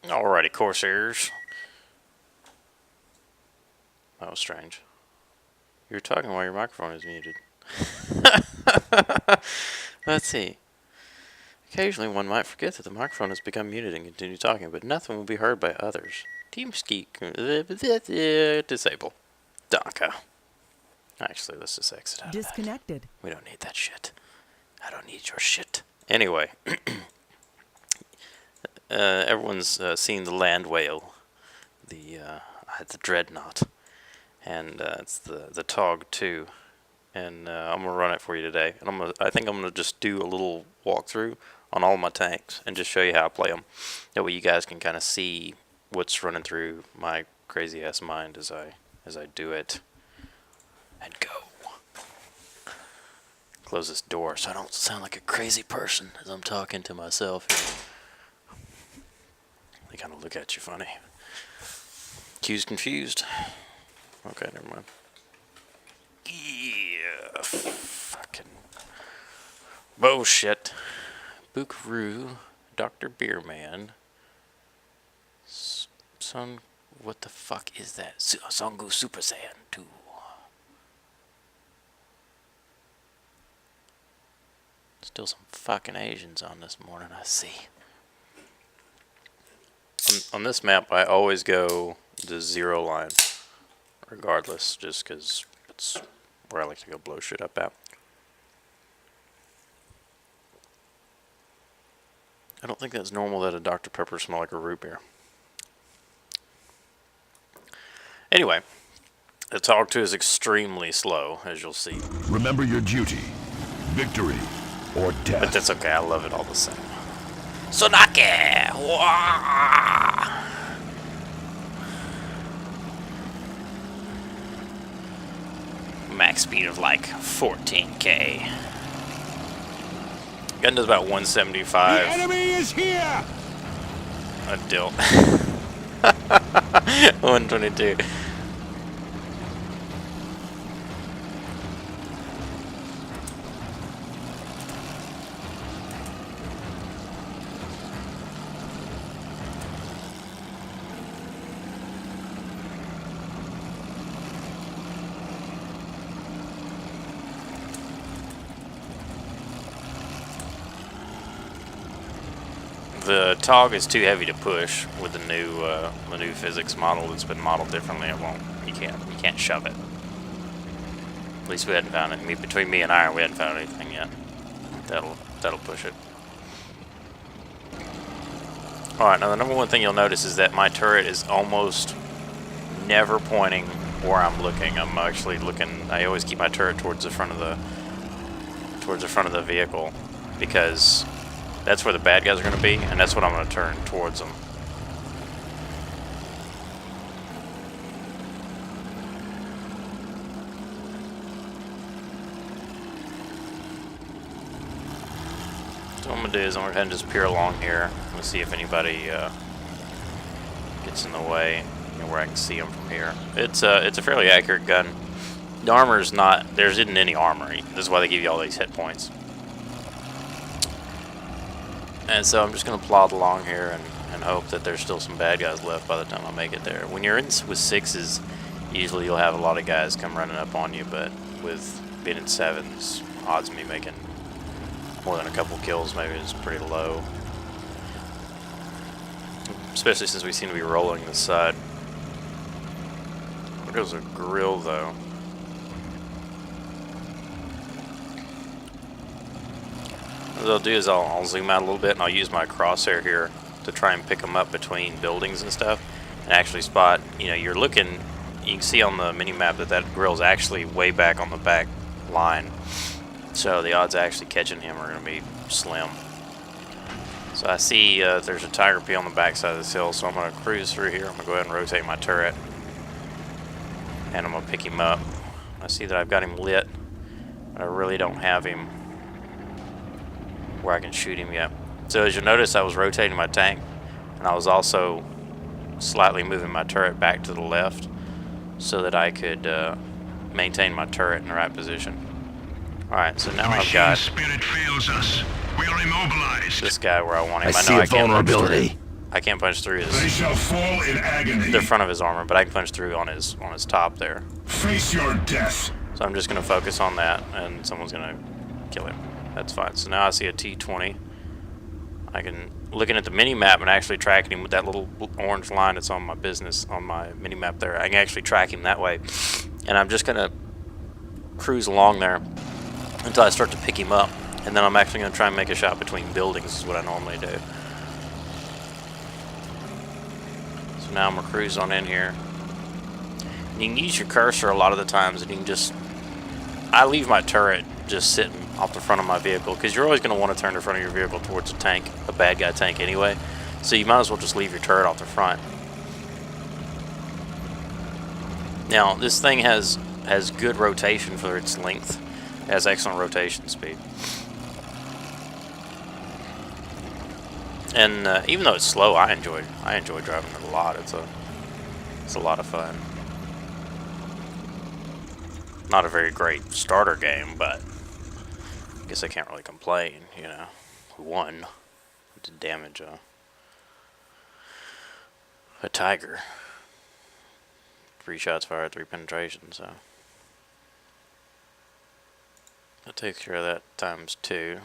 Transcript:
Alrighty, Corsairs. That was strange. You're talking while your microphone is muted. Let's see. Occasionally one might forget that the microphone has become muted and continue talking, but nothing will be heard by others. TeamSpeak disable. Donka. Actually, let's just exit out of that. Disconnected. We don't need that shit. I don't need your shit. Anyway. Everyone's seen the land whale. The dreadnought. And it's the TOG II. And I'm gonna run it for you today. And I think I'm gonna just do a little walkthrough on all my tanks and just show you how I play them. That way you guys can kind of see what's running through my crazy ass mind as I do it. And go. Close this door so I don't sound like a crazy person as I'm talking to myself here. They kind of look at you funny. Q's confused. Okay, never mind. Yeah, fucking bullshit. Buckaroo, Dr. Beerman. Son, what the fuck is that? Songu Super Saiyan 2. Still some fucking Asians on this morning, I see. On this map, I always go the 0 line, regardless, just because it's where I like to go blow shit up at. I don't think that's normal that a Dr. Pepper smell like a root beer. Anyway, the TOG II is extremely slow, as you'll see. Remember your duty. Victory or death. But that's okay, I love it all the same. Sonake! Wah! Max speed of like 14k. Gun does about 175. The enemy is here! A dill. 122. The TOG is too heavy to push with the new physics model that's been modeled differently. It won't. You can't shove it. At least we hadn't found it. Between me and Iron, we hadn't found anything yet. That'll push it. All right. Now the number one thing you'll notice is that my turret is almost never pointing where I'm looking. I'm actually looking. I always keep my turret towards the front of the vehicle because that's where the bad guys are going to be, and that's what I'm going to turn towards them. So what I'm going to do is I'm going to just peer along here and see if anybody gets in the way, where I can see them from here. It's a fairly accurate gun. The armor's not, there isn't any armor. This is why they give you all these hit points. And so I'm just going to plod along here and hope that there's still some bad guys left by the time I make it there. When you're in with 6s, usually you'll have a lot of guys come running up on you, but with being in 7s, odds of me making more than a couple kills maybe is pretty low. Especially since we seem to be rolling this side. There goes a grill though. What I'll do is I'll zoom out a little bit and I'll use my crosshair here to try and pick them up between buildings and stuff and actually spot, you're looking, you can see on the mini map that grill's actually way back on the back line, so the odds of actually catching him are going to be slim. So I see there's a Tiger P on the back side of this hill, so I'm going to cruise through here. I'm going to go ahead and rotate my turret and I'm going to pick him up. I see that I've got him lit, but I really don't have him where I can shoot him yet. So as you'll notice, I was rotating my tank and I was also slightly moving my turret back to the left so that I could maintain my turret in the right position. Alright, so now I've got spirit fails us. We are immobilized. this guy where I want him. I see know a I can't vulnerability. I can't punch through They his shall fall in agony. the front of his armor, but I can punch through on his top there. Face your death. So I'm just gonna focus on that, and someone's gonna kill him. That's fine. So now I see a T-20. I can, looking at the mini map and actually tracking him with that little orange line that's on my mini map there. I can actually track him that way, and I'm just gonna cruise along there until I start to pick him up, and then I'm actually gonna try and make a shot between buildings. Is what I normally do. So now I'm gonna cruise on in here. And you can use your cursor a lot of the times, and you can just, I leave my turret just sitting off the front of my vehicle, because you're always going to want to turn the front of your vehicle towards a tank, a bad guy tank anyway, so you might as well just leave your turret off the front. Now this thing has good rotation for its length. It has excellent rotation speed, and even though it's slow, I enjoy driving it a lot. It's a lot of fun. Not a very great starter game, but I guess I can't really complain, you know. We won to damage a tiger. 3 shots fired, 3 penetrations, so that takes care of that times 2.